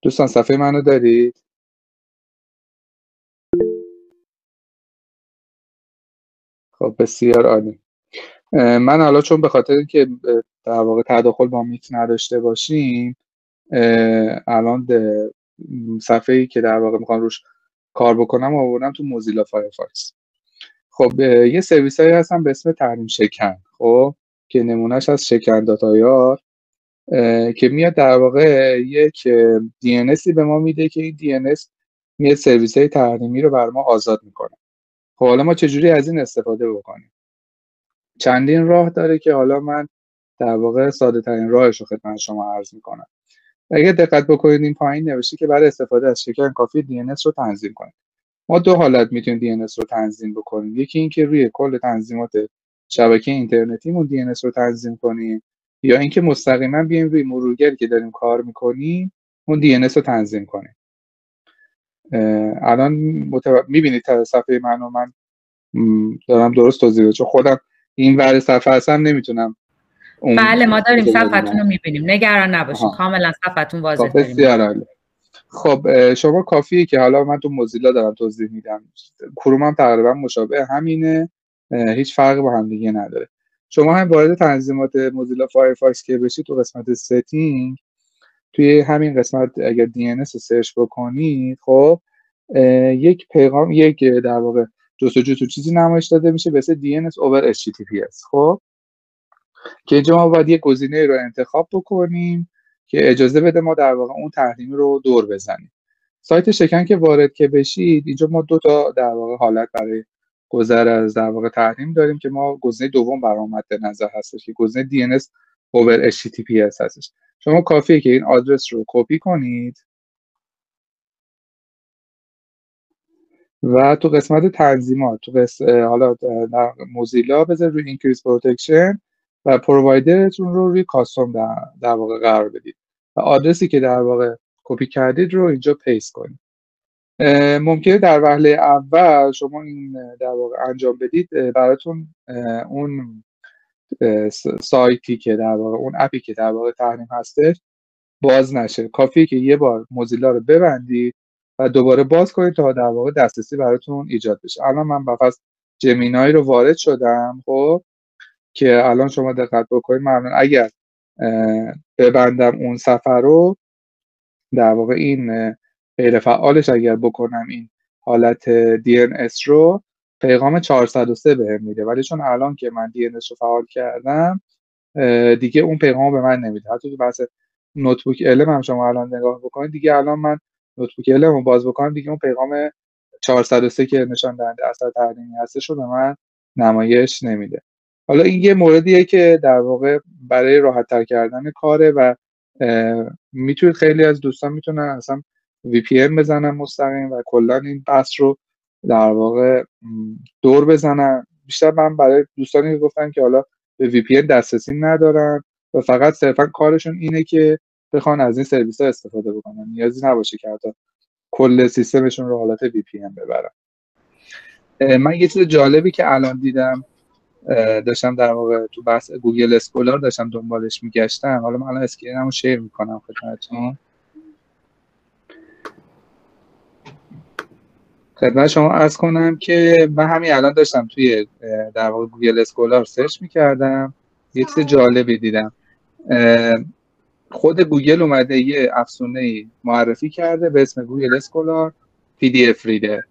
دوستان صفحه منو دارید؟ خب بسیار عالی. من حالا چون به خاطر اینکه در واقع تداخل با میت نداشته باشیم، الان صفحه‌ای که در واقع میخوام روش کار بکنم آوردم تو موزیلا فایرفاکس. خب یه سرویس هایی هستن به اسم تحریم شکن، خب که نمونهش از شکن داتایار که میاد در واقع یک DNSی به ما میده که این DNS میاد سرویس های تحریمی رو بر ما آزاد میکنه. خب حالا ما چجوری از این استفاده بکنیم؟ چندین راه داره که حالا من در واقع ساده ترین راهش رو خدمت شما عرض میکنم. اگه دقت بکنید این پایین نوشته که برای استفاده از شکن کافی DNS رو تنظیم کنید. ما دو حالت میتونیم DNS رو تنظیم بکنیم. یکی این که روی کل تنظیمات شبکه اینترنتیمون DNS رو تنظیم کنیم، یا اینکه مستقیما بیایم روی مرورگری که داریم کار میکنیم اون DNS رو تنظیم کنیم. الان میبینید صفحه من دارم درست توضیح میدم، چون خودم این ور صفحه هستم نمیتونم. بله ما داریم صفحتون رو میبینیم، نگران نباشین. کاملا صفحتون واضح داریم. بسیار عالی. خب شما کافیه که حالا من تو موزیلا دارم توضیح میدم، کروم هم تقریبا مشابه همینه، هیچ فرقی با هم دیگه نداره. شما هم وارد تنظیمات موزیلا فایرفاکس که بشید تو قسمت ستینگ، توی همین قسمت اگر DNS رو سرچ بکنید، خب یک پیغام، یک در واقع جستجو تو چیزی نمایش داده میشه به اسم DNS over HTTPS. خب که اینجا ما باید یک گزینه رو انتخاب بکنیم که اجازه بده ما در واقع اون تحریمی رو دور بزنیم. سایت شکن که وارد که بشید، اینجا ما دو تا در واقع حالت برای گذر از در واقع تحریم داریم که ما گزینه دوم برام مد نظر هستش که گزینه DNS over HTTPS هستش. شما کافیه که این آدرس رو کپی کنید و تو قسمت تنظیمات، حالا در موزیلا بذارید روی اینکریز پروتکشن و پرووایدرتون رو روی کاستوم در واقع قرار بدید و آدرسی که در واقع کپی کردید رو اینجا پیست کنید. ممکنه در وهله اول شما این در واقع انجام بدید، براتون اون سایتی که در واقع اون اپی که در واقع تحریم هستش باز نشه. کافیه که یه بار موزیلا رو ببندید و دوباره باز کنید تا در واقع دسترسی براتون ایجاد بشه. الان من بفرض جمینای رو وارد شدم، خب که الان شما دقت بکنید، من اگر ببندم اون صفحه رو، در واقع این غیر فعالش اگر بکنم این حالت DNS رو، پیغام 403 بهم میده، ولی چون الان که من DNS رو فعال کردم دیگه اون پیغام به من نمیده. حتی تو بحث نوتبوک الم هم شما الان نگاه بکنید، دیگه الان من نوتبوک الم رو باز بکنم دیگه اون پیغام 403 که نشان دهنده اثر تحریمی هستش رو به من نمایش نمیده. حالا این یه موردیه که در واقع برای راحت تر کردن کاره و میتونید، خیلی از دوستان میتونن اصلا VPN بزنن مستقیم و کلا این بحث رو در واقع دور بزنن. بیشتر من برای دوستانی گفتن که حالا به VPN دسترسی ندارن و فقط صرفا کارشون اینه که بخوان از این سرویس ها استفاده بکنن، نیازی نباشه که حتی کل سیستمشون رو حالت VPN ببرن. من یه چیز جالبی که الان دیدم، داشتم در واقع تو بحث گوگل اسکولار داشتم دنبالش میگشتم، حالا من الان اسکرینمو شیر میکنم خدمت شما عرض کنم که من همین الان داشتم توی در واقع گوگل اسکولار سرچ میکردم، یه چیز جالبی دیدم. خود گوگل اومده یه افزونه معرفی کرده به اسم گوگل اسکولار PDF ریدر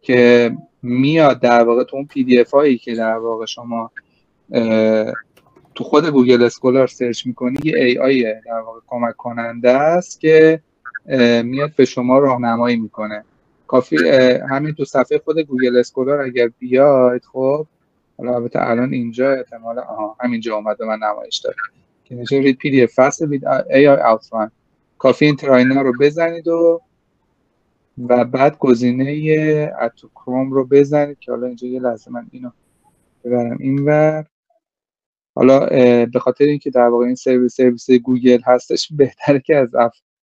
که میاد در واقع تو اون PDF هایی که در واقع شما تو خود گوگل اسکولار سرچ میکنی، یه AI در واقع کمک کننده است که میاد به شما راهنمایی میکنه. کافی همین تو صفحه خود گوگل اسکولار اگر بیاید، خب حالا البته الان اینجا احتمالا همینجا اومده من نمایش داره که نشه رید PDF فصل with AI Outline. کافی این تراینر رو بزنید و بعد گزینه اتو کروم رو بزنید که حالا اینجا یه لحظه من اینو ببرم اینور. حالا به خاطر اینکه در واقع این سرویس گوگل هستش، بهتره که از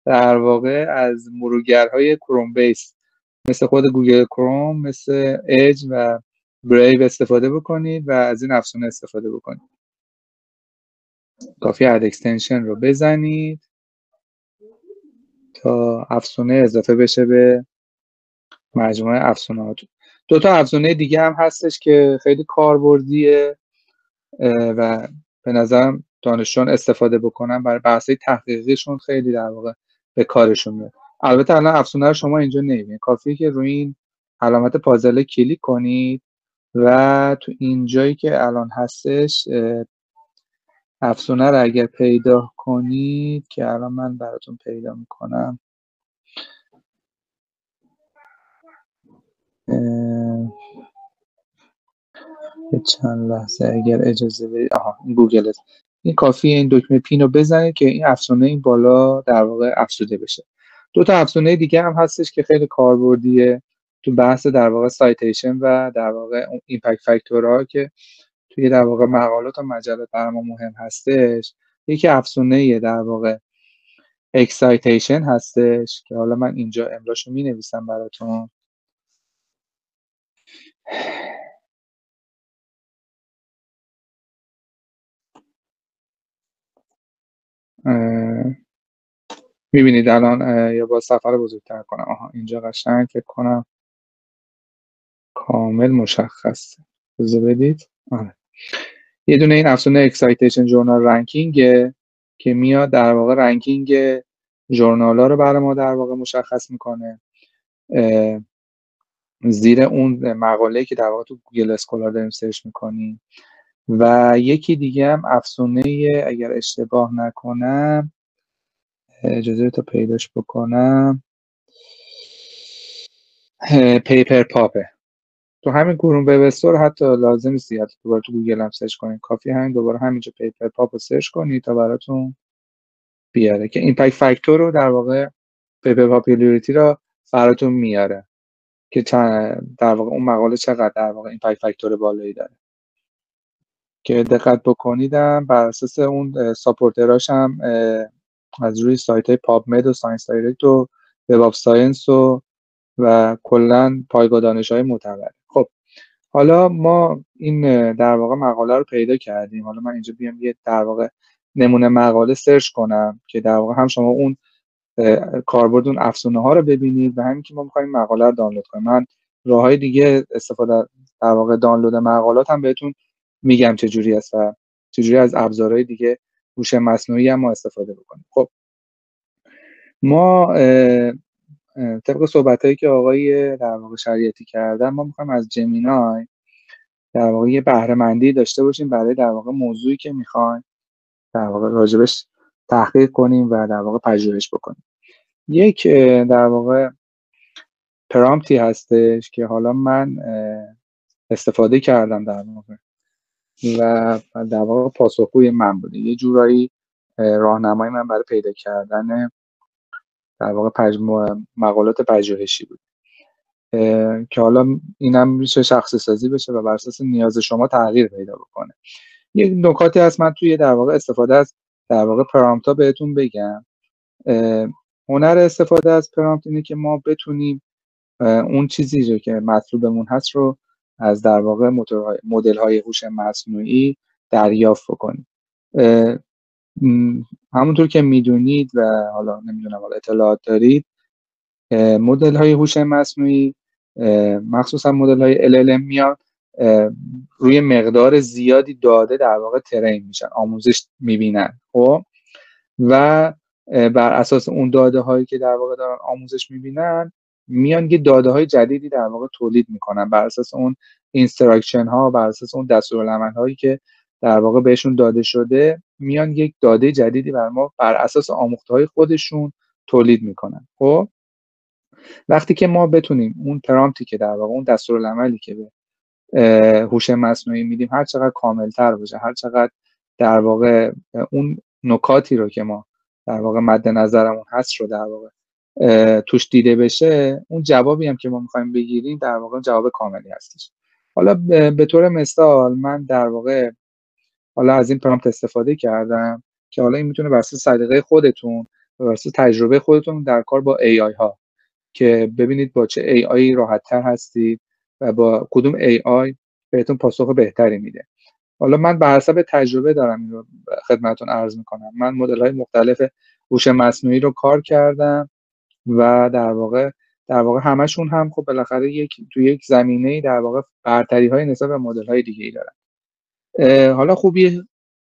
در واقع از مرورگرهای کروم بیس مثل خود گوگل کروم، مثل اج و بریو استفاده بکنید و از این افزونه استفاده بکنید. کافی اد اکستنشن رو بزنید تا افزونه اضافه بشه به مجموعه افزونه‌هاتون. 2 تا افزونه دیگه هم هستش که خیلی کاربردیه و به نظرم دانشجویان استفاده بکنن برای بحث‌های تحقیقیشون خیلی در واقع به کارشون میاد. البته الان افزونه رو شما اینجا نمی‌بینید، کافیه که روی این علامت پازل کلیک کنید و تو اینجایی که الان هستش افزونه رو اگر پیدا کنید که الان من براتون پیدا میکنم، چند لحظه اگر اجازه بدید. این گوگل است. این کافیه این دکمه پین رو بزنید که این افزونه این بالا در واقع افزوده بشه. 2 تا افزونه دیگه هم هستش که خیلی کاربردیه تو بحث در واقع سایتیشن و در واقع ایمپکت فاکتورها که توی در واقع مقالات و مجلات برای ما مهم هستش. یکی افزونه در واقع اکسایتیشن هستش که حالا من اینجا املاشو می نویسم براتون. میبینید الان یا با صفحه رو بزرگتر کنم. اینجا قشنگ فکر کنم کامل مشخصه. بذار بدید. یه دونه این افزونه اکسایتیشن جورنال رنکینگه که میاد در واقع رنکینگ ژورنال ها رو برای ما در واقع مشخص میکنه زیر اون مقاله که در واقع تو گوگل اسکولار داریم سرچ میکنیم. و یکی دیگه هم افزونه اگر اشتباه نکنم، اجازه تا پیداش بکنم، پیپر پاپه. تو همین گروه وب استور حتی لازم نیست دوباره تو گوگل هم سرچ کنید، کافی همین دوباره همینجا پیپر پاپ رو سرچ کنید تا براتون بیاره که ایمپکت فاکتور رو در واقع پیپر پاپولاریتی رو براتون میاره که در واقع اون مقاله چقدر در واقع ایمپکت فاکتور بالایی داره. که دقت بکنیدم بر اساس اون ساپورتراش هم از روی سایت های پابمد و ساینس دایرکت و وب آف ساینس و کلا پایگاه دانش‌های معتبر. خب حالا ما این در واقع مقاله رو پیدا کردیم. حالا من اینجا بیام یه در واقع نمونه مقاله سرچ کنم که در واقع هم شما اون کاربرد اون افزونه ها رو ببینید و همین که ما می‌خوایم مقاله رو دانلود کنیم. من راه‌های دیگه استفاده در واقع دانلود مقالات هم بهتون میگم چجوری است و چجوری از ابزارهای دیگه هوش مصنوعی هم ما استفاده بکنیم. خب ما طبق صحبتایی که آقای در واقع شریعتی کردن، ما می‌خوایم از جمینای در واقع یه بهره مندی داشته باشیم برای در واقع موضوعی که میخوایم در واقع راجبش تحقیق کنیم و در واقع پژوهش بکنیم. یک در واقع پرامپتی هستش که حالا من استفاده کردم در واقع و در واقع پاسخگوی من بوده، یه جورایی راهنمای من برای پیدا کردن در واقع مقالات پژوهشی بود که حالا اینم میشه شخصی سازی بشه و بر اساس نیاز شما تغییر پیدا بکنه. یک نکاتی هست من توی در واقع استفاده از در واقع پرامپت ها بهتون بگم. هنر استفاده از پرامپت اینه که ما بتونیم اون چیزی رو که مطلوبمون هست رو از در واقع مدل های هوش مصنوعی دریافت بکنیم. همونطور که میدونید و حالا نمیدونم حالا اطلاعات دارید، مدل های هوش مصنوعی مخصوصا مدل های LLM میاد روی مقدار زیادی داده در واقع ترین میشن، آموزش میبینن. خب و بر اساس اون داده هایی که در واقع دارن آموزش میبینن میان یه داده های جدیدی در واقع تولید میکنن بر اساس اون اینستراکشن ها، بر اساس اون دستورالعمل هایی که در واقع بهشون داده شده، میان یک داده جدیدی بر ما بر اساس آموخته های خودشون تولید میکنن. خب وقتی که ما بتونیم اون پرامپتی که در واقع اون دستورالعملی که به هوش مصنوعی میدیم هر چقدر کاملتر باشه، هر چقدر در واقع اون نکاتی رو که ما در واقع مد نظرمون هست رو در واقع توش دیده بشه، اون جوابی هم که ما میخوایم بگیریم در واقع جواب کاملی هستش. حالا به طور مثال من در واقع حالا از این پرامپت استفاده کردم که حالا این میتونه بر اساس سلیقه خودتون و بر اساس تجربه خودتون در کار با AI ها که ببینید با چه AI راحت تر هستید و با کدوم AI بهتون پاسخ بهتری میده. حالا من بر حسب تجربه دارم این رو خدمتتون عرض میکنم. من مدل‌های مختلف هوش مصنوعی رو کار کردم و در واقع همشون هم خب بالاخره تو یک زمینه در واقع برتری‌های نسبت به مدل‌های دیگه‌ای دارن. حالا خوبی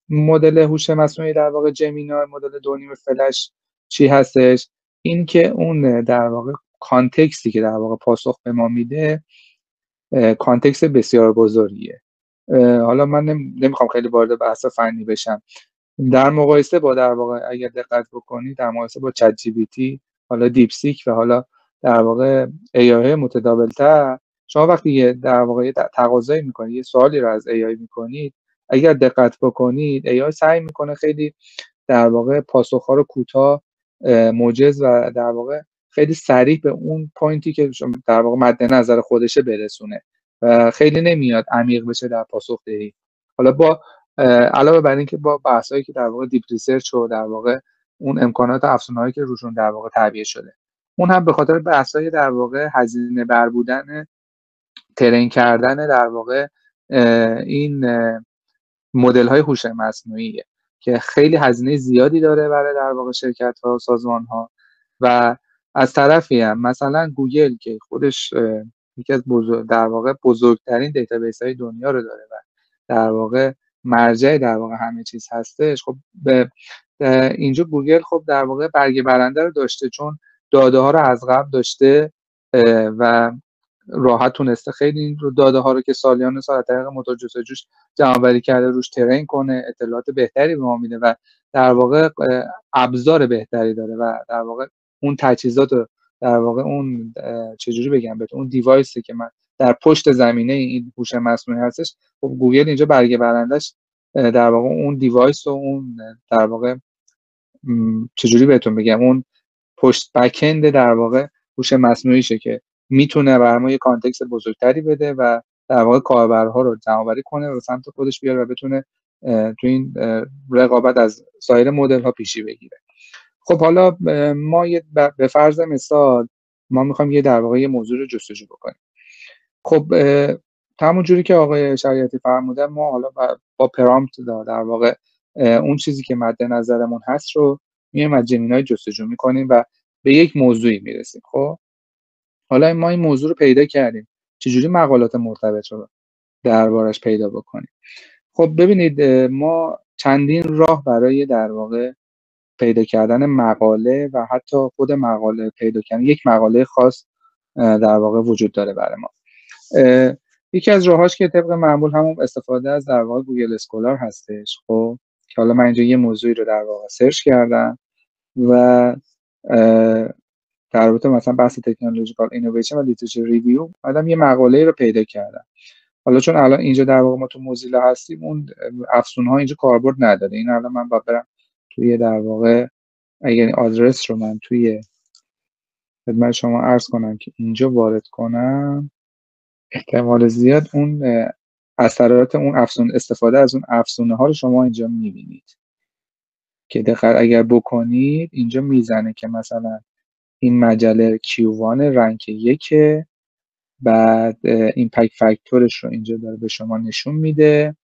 مدل هوش مصنوعی در واقع جمینا، مدل 2.5 فلش چی هستش؟ این که اون در واقع کانتکستی که در واقع پاسخ به ما میده کانتکست بسیار بزرگیه. حالا من نمیخوام خیلی وارد بحث فنی بشم. در مقایسه با در واقع اگر دقت بکنید در مقایسه با چت جی پی تی، حالا دیپ سیک و حالا در واقع ای آی متداول‌تر، شما وقتی در واقع تقاضایی میکنید، یه سوالی رو از ای آی میکنید، اگر دقت بکنید ای آی سعی میکنه خیلی در واقع پاسخ‌ها رو کوتاه، موجز و در واقع خیلی سریع به اون پوینتی که در واقع مد نظر خودشه برسونه و خیلی نمیاد عمیق بشه در پاسخ دهی. حالا با علاوه بر اینکه با بحثایی که در واقع دیپ ریسرچ و در واقع اون امکانات افزونه‌ای که روشون در واقع تعبیه شده، اون هم به خاطر بحثای در واقع هزینه بر بودن ترین کردن در واقع این مدل های هوش مصنوعیه که خیلی هزینه زیادی داره برای در واقع شرکت ها و سازمان ها. و از طرفی هم مثلا گوگل که خودش یکی از در واقع بزرگترین دیتابیس های دنیا رو داره و در واقع مرجع در واقع همه چیز هستش، خب به اینجا گوگل خب در واقع برگه برنده رو داشته، چون داده ها رو از قبل داشته و راحت تونسته خیلی این داده ها رو که سالیان سال از طریق موتور جستجوش جمع‌آوری کرده روش ترین کنه، اطلاعات بهتری به ما میده و در واقع ابزار بهتری داره و در واقع اون تجهیزات رو در واقع اون چجوری بگم بهتون، اون دیوایسی که من در پشت زمینه این هوش مصنوعی هستش، خب گوگل اینجا برگه برندش در واقع اون دیوایس و اون در واقع چجوری بهتون بگم اون پشت بک‌اند در واقع هوش مصنوعیشه که میتونه برای ما یه کانتکست بزرگتری بده و در واقع کاربرها رو جمع‌آوری کنه و سمت خودش بیاره و بتونه تو این رقابت از سایر مدل‌ها پیشی بگیره. خب حالا ما به فرض مثال ما می‌خوایم یه در واقع یه موضوع رو جستجو بکنیم. خب همون جوری که آقای شریعتی فرمودن، ما حالا با پرامپت در واقع اون چیزی که مد نظرمون هست رو میایم از جمینای جستجو میکنیم و به یک موضوعی میرسیم. خب حالا ما این موضوع رو پیدا کردیم، چجوری مقالات مرتبط رو دربارش پیدا بکنیم؟ خب ببینید ما چندین راه برای در واقع پیدا کردن مقاله و حتی خود مقاله پیدا کردن یک مقاله خاص در واقع وجود داره برای ما. یکی از راهاش که طبق معمول همون استفاده از در واقع گوگل اسکولار هستش. خب که حالا من اینجا یه موضوعی رو در واقع سرچ کردم و در رابطه مثلا بحث تکنولوژیکال اینویشن و لیترچر ریویو بعدم یه مقاله رو پیدا کردم. حالا چون الان اینجا در واقع ما تو موزیلا هستیم، اون افزون‌ها اینجا کاربرد نداره. این الان من باید برم توی در واقع اگر آدرس رو من توی خدمت شما عرض کنم که اینجا وارد کنم، احتمال زیاد اون اثرات اون استفاده از اون افزونه ها رو شما اینجا میبینید که دقیق اگر بکنید اینجا میزنه که مثلا این مجله Q1 رنک 1، بعد ایمپکت فاکتورش رو اینجا داره به شما نشون میده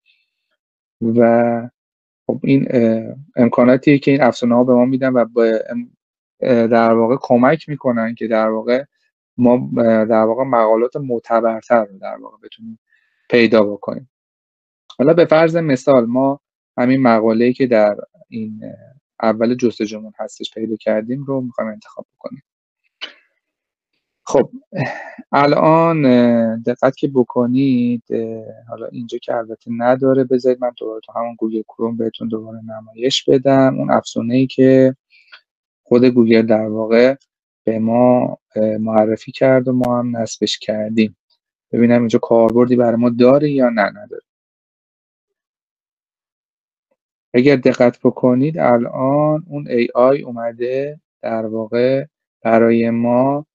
و خب این امکاناتیه که این افزونه ها به ما میدن و در واقع کمک میکنن که در واقع ما در واقع مقالات معتبرتر رو در واقع بتونیم پیدا بکنیم. حالا به فرض مثال ما همین مقاله‌ای که در این اول جستجومون هستش پیدا کردیم رو میخوایم انتخاب بکنیم. خب الان دقت که بکنید، حالا اینجا که البته نداره، بذارید من دوباره تو همون گوگل کروم بهتون دوباره نمایش بدم اون افزونه‌ای که خود گوگل در واقع به ما معرفی کرد و ما هم نصبش کردیم، ببینم اینجا کاربردی برای ما داره یا نه نداره. اگر دقت بکنید الان اون AI اومده در واقع برای ما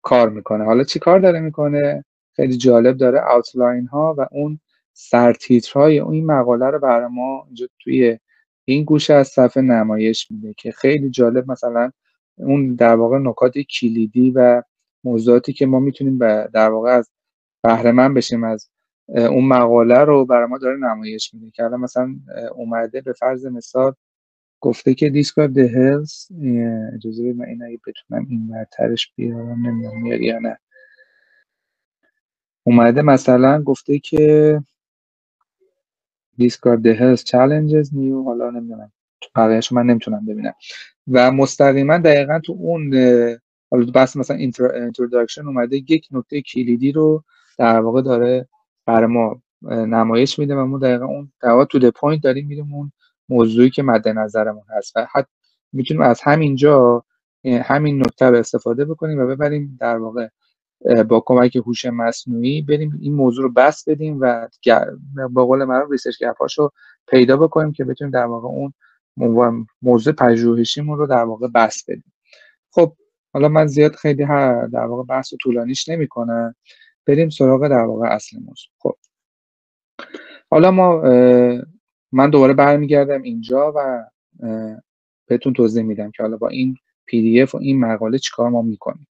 کار میکنه. حالا چی کار داره میکنه؟ خیلی جالب، داره آوتلاین ها و اون سرتیترهای این مقاله رو برای ما اینجا توی این گوشه از صفحه نمایش میده که خیلی جالب، مثلا اون در واقع نکات کلیدی و موضوعاتی که ما میتونیم در واقع از بهره مند بشیم از اون مقاله رو برای ما داره نمایش میده که الان مثلا اومده به فرض مثال گفته که دیسکارد هلز، اجازه بدید من این اگه بتونم این برترش بیارم، نمیدونم میاد یا نه. اومده مثلا گفته که دیسکارد هلز چالنجز نیو، حالا نمیدونم بقیه‌اش من نمیتونم ببینم و مستقیما دقیقا تو اون حالا بس مثلا اینتروداکشن اومده یک نکته کلیدی رو در واقع داره برای ما نمایش میده و ما دقیقا اون در واقع تو د پوینت داریم میریم اون موضوعی که مد نظرمون هست و حتی میتونیم از همینجا همین نکته رو استفاده بکنیم و ببریم در واقع با کمک هوش مصنوعی بریم این موضوع رو بس بدیم و با قول معروف ریسرچ گپ‌هاش رو پیدا بکنیم که بتونیم در واقع اون موضوع پژوهشیمون رو در واقع بس بدیم. خب حالا من زیاد خیلی در واقع بحث طولانیش نمی‌کنم، بریم سراغ در واقع اصل موضوع. خب حالا من دوباره برمیگردم اینجا و بهتون توضیح میدم که حالا با این PDF و این مقاله چیکار ما میکنیم.